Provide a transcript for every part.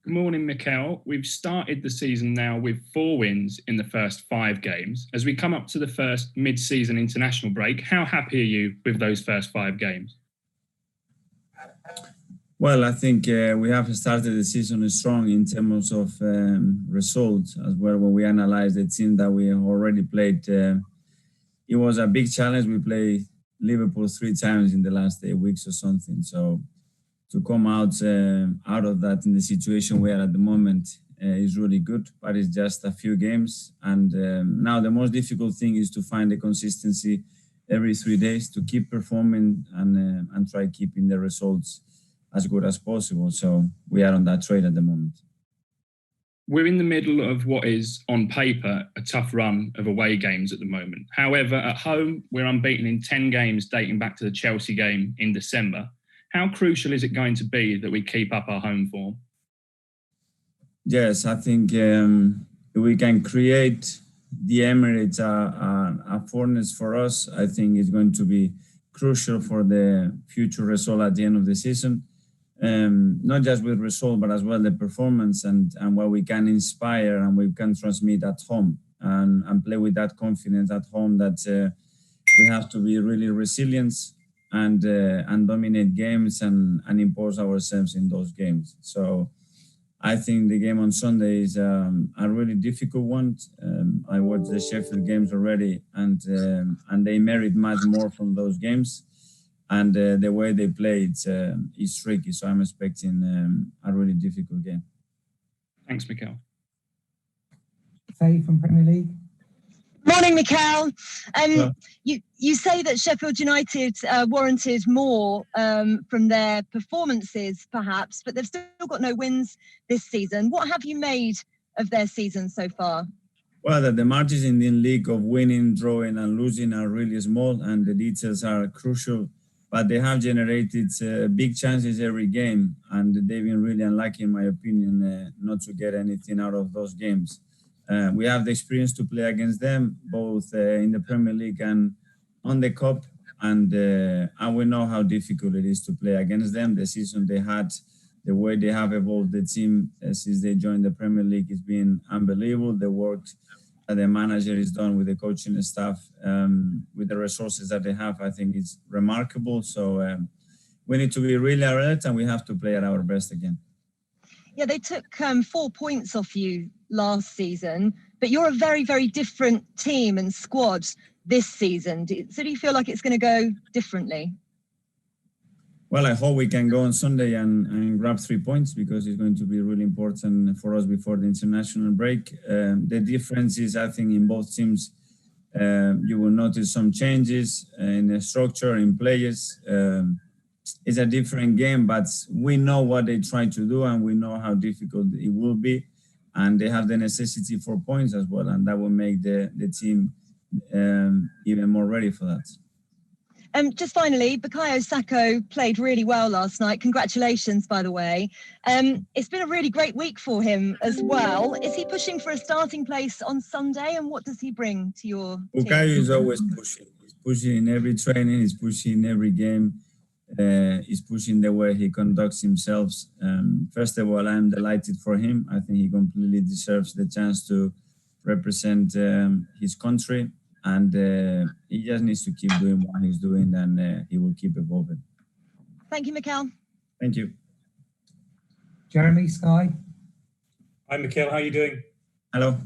Good morning, Mikel. We've started the season now with 4 wins in the first 5 games. As we come up to the first mid-season international break, how happy are you with those first 5 games? Well, I think we have started the season strong in terms of results as well. When we analyze the team that we already played, it was a big challenge. We played Liverpool 3 times in the last 8 weeks or something. So to come out of that in the situation we are at the moment is really good, but it's just a few games. And now the most difficult thing is to find the consistency every 3 days to keep performing and try keeping the results as good as possible. So we are on that trade at the moment. We're in the middle of what is, on paper, a tough run of away games at the moment. However, at home, we're unbeaten in 10 games dating back to the Chelsea game in December. How crucial is it going to be that we keep up our home form? Yes, I think we can create the Emirates a furnace for us. I think it's going to be crucial for the future result at the end of the season. Not just with result, but as well the performance and what we can inspire and we can transmit at home and play with that confidence at home that we have to be really resilient and dominate games and impose ourselves in those games. So I think the game on Sunday is a really difficult one. I watched the Sheffield games already and they merit much more from those games. And the way they play, it's tricky. So I'm expecting a really difficult game. Thanks, Mikel. Faye from Premier League. Morning, Mikel. You say that Sheffield United warranted more from their performances, perhaps, but they've still got no wins this season. What have you made of their season so far? Well, the margins in the league of winning, drawing and losing are really small and the details are crucial. But they have generated big chances every game, and they've been really unlucky, in my opinion, not to get anything out of those games. We have the experience to play against them, both in the Premier League and on the Cup, and we know how difficult it is to play against them. The season they had, the way they have evolved the team since they joined the Premier League has been unbelievable. The work that the manager is done with the coaching staff, with the resources that they have, I think is remarkable. So we need to be really alert and we have to play at our best again. Yeah, they took 4 points off you last season, but you're a very, very different team and squad this season. So do you feel like it's going to go differently? Well, I hope we can go on Sunday and grab 3 points because it's going to be really important for us before the international break. The difference is, I think, in both teams, you will notice some changes in the structure, in players. It's a different game, but we know what they try to do and we know how difficult it will be. And they have the necessity for points as well, and that will make the team even more ready for that. Just finally, Bukayo Saka played really well last night. Congratulations, by the way. It's been a really great week for him as well. Is he pushing for a starting place on Sunday, and what does he bring to your team? Bukayo is always pushing. He's pushing in every training. He's pushing in every game. He's pushing the way he conducts himself. First of all, I'm delighted for him. I think he completely deserves the chance to represent his country. And he just needs to keep doing what he's doing and he will keep evolving. Thank you, Mikel. Thank you. Jeremy, Sky. Hi, Mikel. How are you doing? Hello.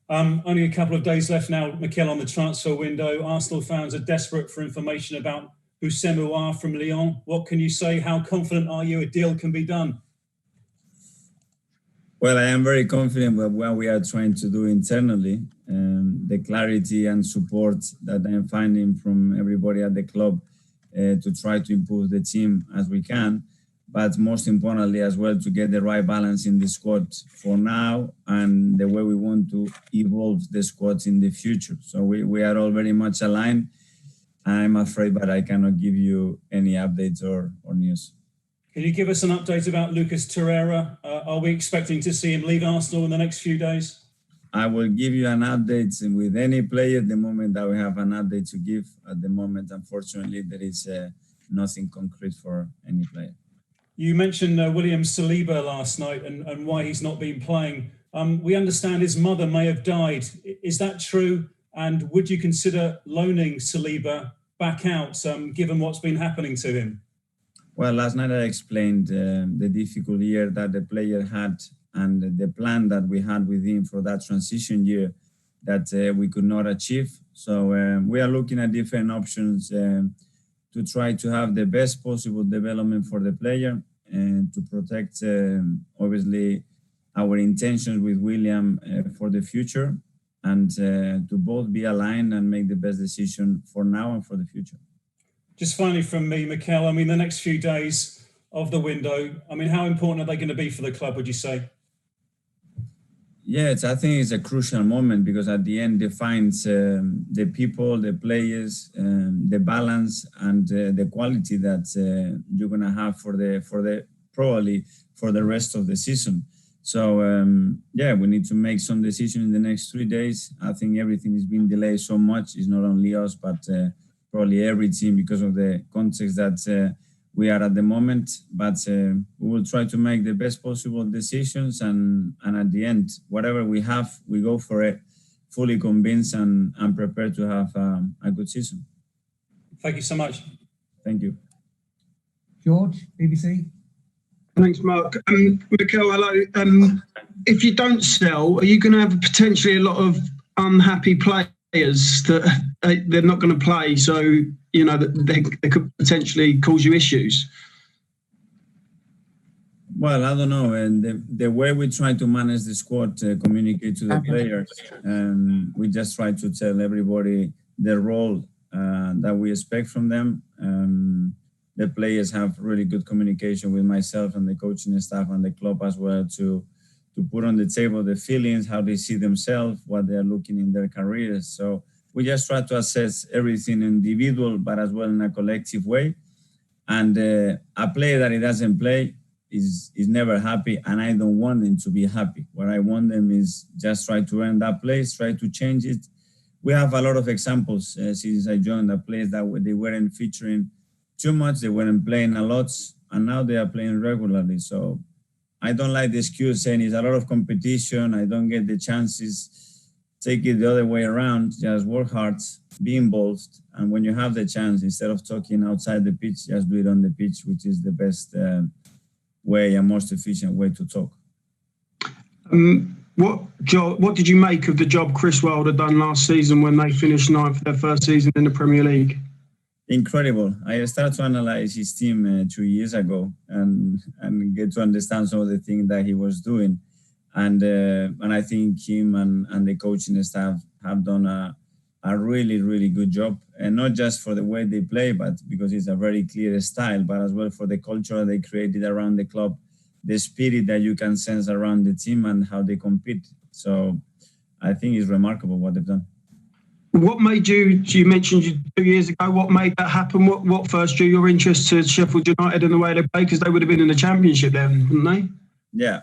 Only a couple of days left now, Mikel, on the transfer window. Arsenal fans are desperate for information about Houssem from Lyon. What can you say? How confident are you a deal can be done? Well, I am very confident with what we are trying to do internally. The clarity and support that I am finding from everybody at the club to try to improve the team as we can. But most importantly as well, to get the right balance in the squad for now and the way we want to evolve the squad in the future. So we are all very much aligned. I'm afraid, but I cannot give you any updates or news. Can you give us an update about Lucas Torreira? Are we expecting to see him leave Arsenal in the next few days? I will give you an update with any player the moment that we have an update to give. At the moment, unfortunately, there is nothing concrete for any player. You mentioned William Saliba last night and why he's not been playing. We understand his mother may have died. Is that true? And would you consider loaning Saliba back out, given what's been happening to him? Well, last night I explained the difficult year that the player had and the plan that we had with him for that transition year that we could not achieve. So we are looking at different options to try to have the best possible development for the player and to protect, obviously, our intentions with William for the future, and to both be aligned and make the best decision for now and for the future. Just finally from me, Mikel, I mean, the next few days of the window, I mean, how important are they going to be for the club, would you say? Yeah, I think it's a crucial moment because at the end defines the people, the players, the balance and the quality that you're going to have for probably for the rest of the season. So yeah, we need to make some decision in the next 3 days. I think everything is being delayed so much. It's not only us, but probably every team because of the context that we are at the moment. But we will try to make the best possible decisions, and at the end, whatever we have, we go for it, fully convinced and prepared to have a good season. Thank you so much. Thank you. George, BBC. Thanks, Mark. Mikel, hello. If you don't sell, are you going to have potentially a lot of unhappy players that they're not going to play? So, you know, that they could potentially cause you issues? Well, I don't know. And the way we try to manage the squad, communicate to the players, we just try to tell everybody the role that we expect from them. The players have really good communication with myself and the coaching staff and the club as well to put on the table the feelings, how they see themselves, what they're looking in their careers. So we just try to assess everything individual, but as well in a collective way. And a player that he doesn't play is never happy, and I don't want them to be happy. What I want them is just try to earn that place, try to change it. We have a lot of examples since I joined the players that they weren't featuring too much, they weren't playing a lot, and now they are playing regularly. So I don't like the excuse saying it's a lot of competition, I don't get the chances. Take it the other way around, just work hard, be involved, and when you have the chance, instead of talking outside the pitch, just do it on the pitch, which is the best way and most efficient way to talk. What did you make of the job Chris Wilder done last season when they finished 9th for their first season in the Premier League? Incredible. I started to analyze his team 2 years ago and get to understand some of the things that he was doing. And I think him and the coaching staff have done a really, really good job. And not just for the way they play, but because it's a very clear style, but as well for the culture they created around the club, the spirit that you can sense around the team and how they compete. So I think it's remarkable what they've done. What made you mentioned 2 years ago, what made that happen? What first drew your interest to Sheffield United and the way they play? Because they would have been in the Championship then, wouldn't they? Yeah.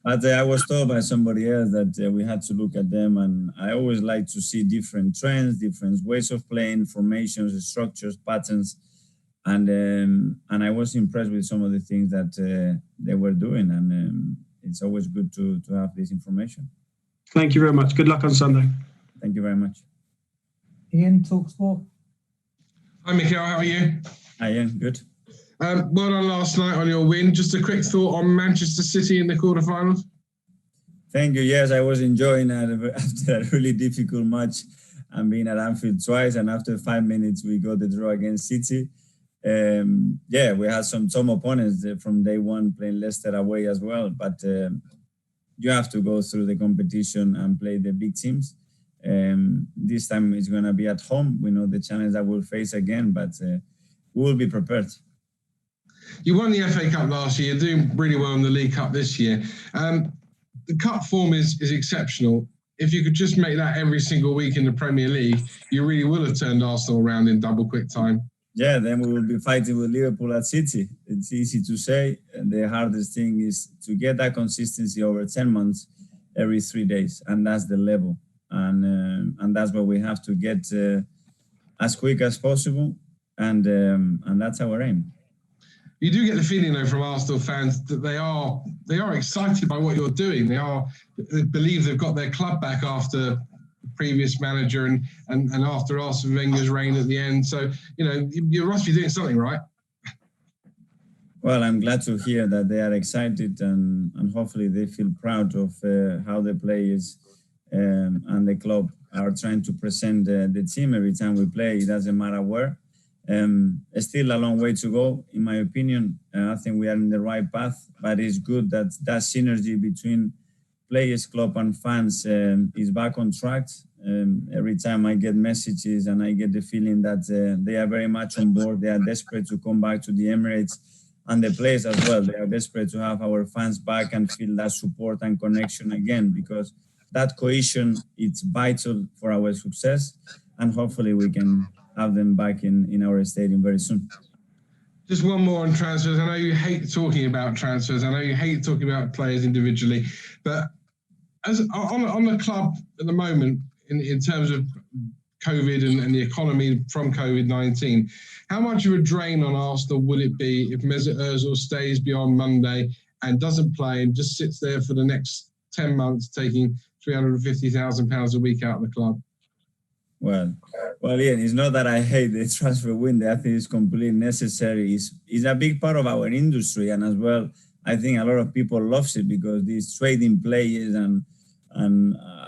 But I was told by somebody else that we had to look at them, and I always like to see different trends, different ways of playing, formations, structures, patterns, and I was impressed with some of the things that they were doing, and it's always good to have this information. Thank you very much. Good luck on Sunday. Thank you very much. Ian, TalkSport. Hi, Mikel. How are you? Hi, Ian. Good. Well done last night on your win. Just a quick thought on Manchester City in the quarterfinals. Thank you. Yes, I was enjoying after a really difficult match and being at Anfield twice. And after 5 minutes, we got the draw against City. Yeah, we had some opponents from day one playing Leicester away as well. But you have to go through the competition and play the big teams. This time it's going to be at home. We know the challenge that we'll face again, but we will be prepared. You won the FA Cup last year, doing really well in the League Cup this year. The cup form is exceptional. If you could just make that every single week in the Premier League, you really will have turned Arsenal around in double quick time. Yeah, then we will be fighting with Liverpool at City. It's easy to say. The hardest thing is to get that consistency over 10 months, every 3 days, and that's the level. And that's what we have to get as quick as possible, and that's our aim. you do get the feeling though from Arsenal fans that they are excited by what you're doing. They believe they've got their club back after the previous manager and after Arsene Wenger's reign at the end. So, you must be doing something right. Well, I'm glad to hear that they are excited and hopefully they feel proud of how the players and the club are trying to present the team every time we play. It doesn't matter where. Still a long way to go, in my opinion. I think we are in the right path, but it's good that that synergy between players, club and fans is back on track. Every time I get messages and I get the feeling that they are very much on board. They are desperate to come back to the Emirates, and the players as well. They are desperate to have our fans back and feel that support and connection again, because that cohesion is vital for our success, and hopefully we can have them back in our stadium very soon. Just one more on transfers. I know you hate talking about transfers. I know you hate talking about players individually, but as on the club at the moment, in terms of COVID and the economy from COVID-19, how much of a drain on Arsenal will it be if Mesut Ozil stays beyond Monday and doesn't play and just sits there for the next 10 months taking £350,000 a week out of the club? Well, Ian, it's not that I hate the transfer window. I think it's completely necessary. It's a big part of our industry, and as well, I think a lot of people love it because these trading players, and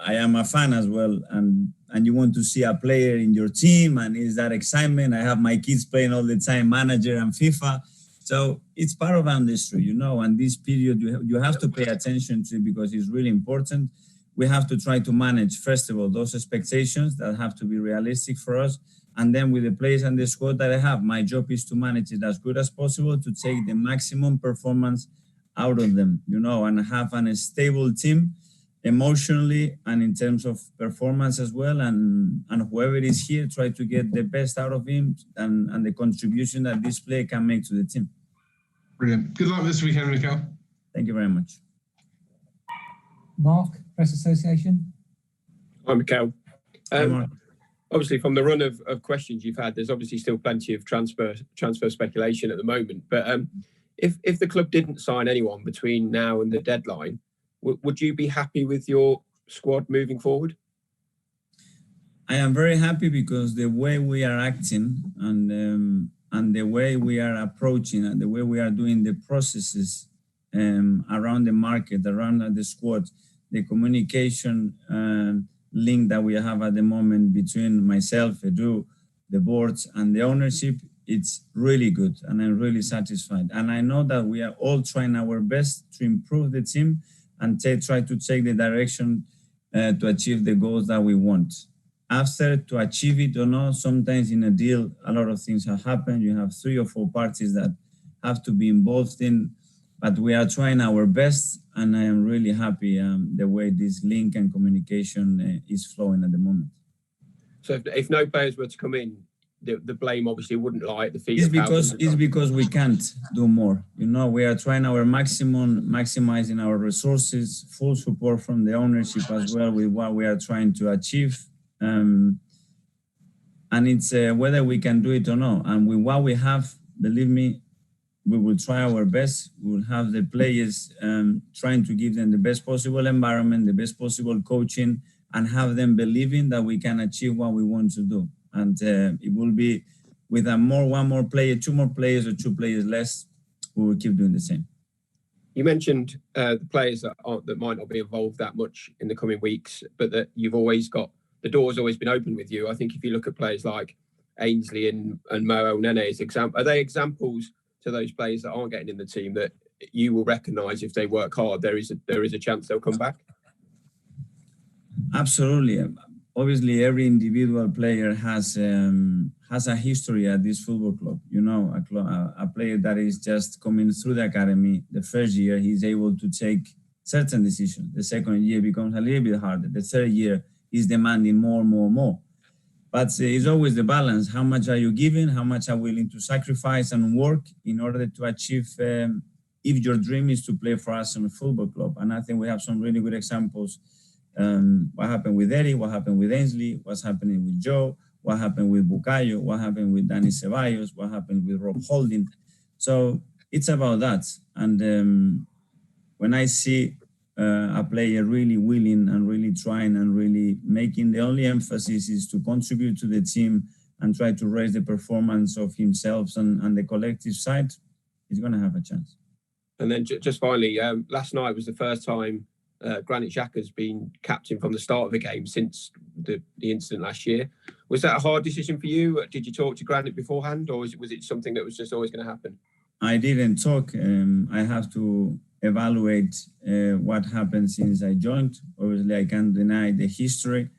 I am a fan as well, and you want to see a player in your team, and it's that excitement. I have my kids playing all the time, manager and FIFA. So it's part of our industry, and this period you have to pay attention to because it's really important. We have to try to manage, first of all, those expectations that have to be realistic for us. And then with the players and the squad that I have, my job is to manage it as good as possible to take the maximum performance out of them, and have a stable team emotionally and in terms of performance as well. And whoever is here, try to get the best out of him and the contribution that this player can make to the team. Brilliant. Good luck this weekend, Mikel. Thank you very much. Mark, Press Association. Hi, Mikel. Hi, Mark. Obviously, from the run of questions you've had, there's obviously still plenty of transfer speculation at the moment. But if the club didn't sign anyone between now and the deadline, would you be happy with your squad moving forward? I am very happy because the way we are acting and the way we are approaching and the way we are doing the processes around the market, around the squad, the communication link that we have at the moment between myself, Edu, the boards and the ownership, it's really good and I'm really satisfied. And I know that we are all trying our best to improve the team and try to take the direction to achieve the goals that we want. After to achieve it or not, sometimes in a deal, a lot of things have happened. You have 3 or 4 parties that have to be involved in, but we are trying our best, and I am really happy the way this link and communication is flowing at the moment. So if no players were to come in, the blame obviously wouldn't lie at the feet of it's because we can't do more. We are trying our maximum, maximizing our resources, full support from the ownership as well with what we are trying to achieve. And it's whether we can do it or not. And with what we have, believe me, we will try our best. We will have the players trying to give them the best possible environment, the best possible coaching, and have them believing that we can achieve what we want to do. And it will be with one more player, 2 more players, or 2 players less, we will keep doing the same. You mentioned the players that might not be involved that much in the coming weeks, but that you've always got, the door's always been open with you. I think if you look at players like Ainsley and Mo Nene, are they examples to those players that aren't getting in the team that you will recognise if they work hard, there is a chance they'll come back? Absolutely. Obviously, every individual player has a history at this football club. A player that is just coming through the academy, the first year, he's able to take certain decisions. The second year becomes a little bit harder. The third year is demanding more. But it's always the balance. How much are you giving? How much are you willing to sacrifice and work in order to achieve if your dream is to play for us in a football club? And I think we have some really good examples. What happened with Eddie, what happened with Ainsley, what's happening with Joe, what happened with Bukayo, what happened with Dani Ceballos, what happened with Rob Holding. So it's about that. And when I see a player really willing and really trying and really making, the only emphasis is to contribute to the team and try to raise the performance of himself and the collective side, he's going to have a chance. And then just finally, last night was the first time GRANIT Xhaka's been captain from the start of the game since the incident last year. Was that a hard decision for you? Did you talk to GRANIT beforehand, or was it something that was just always going to happen? I didn't talk. I have to evaluate what happened since I joined. Obviously, I can't deny the history,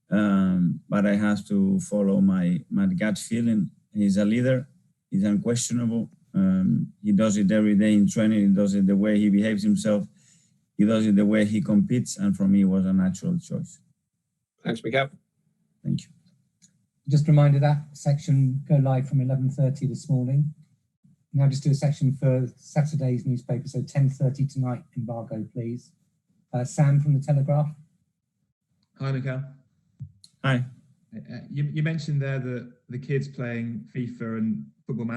but I have to follow my gut feeling. He's a leader. He's unquestionable. He does it every day in training. He does it the way he behaves himself. He does it the way he competes. And for me, it was a natural choice. Thanks, Mikel. Thank you. Just a reminder that section go live from 11:30 this morning. Now just do a section for Saturday's newspaper, so 10:30 tonight, embargo, please. Sam from The Telegraph. Hi, Mikel. Hi. You mentioned there that the kids playing FIFA and Football Manager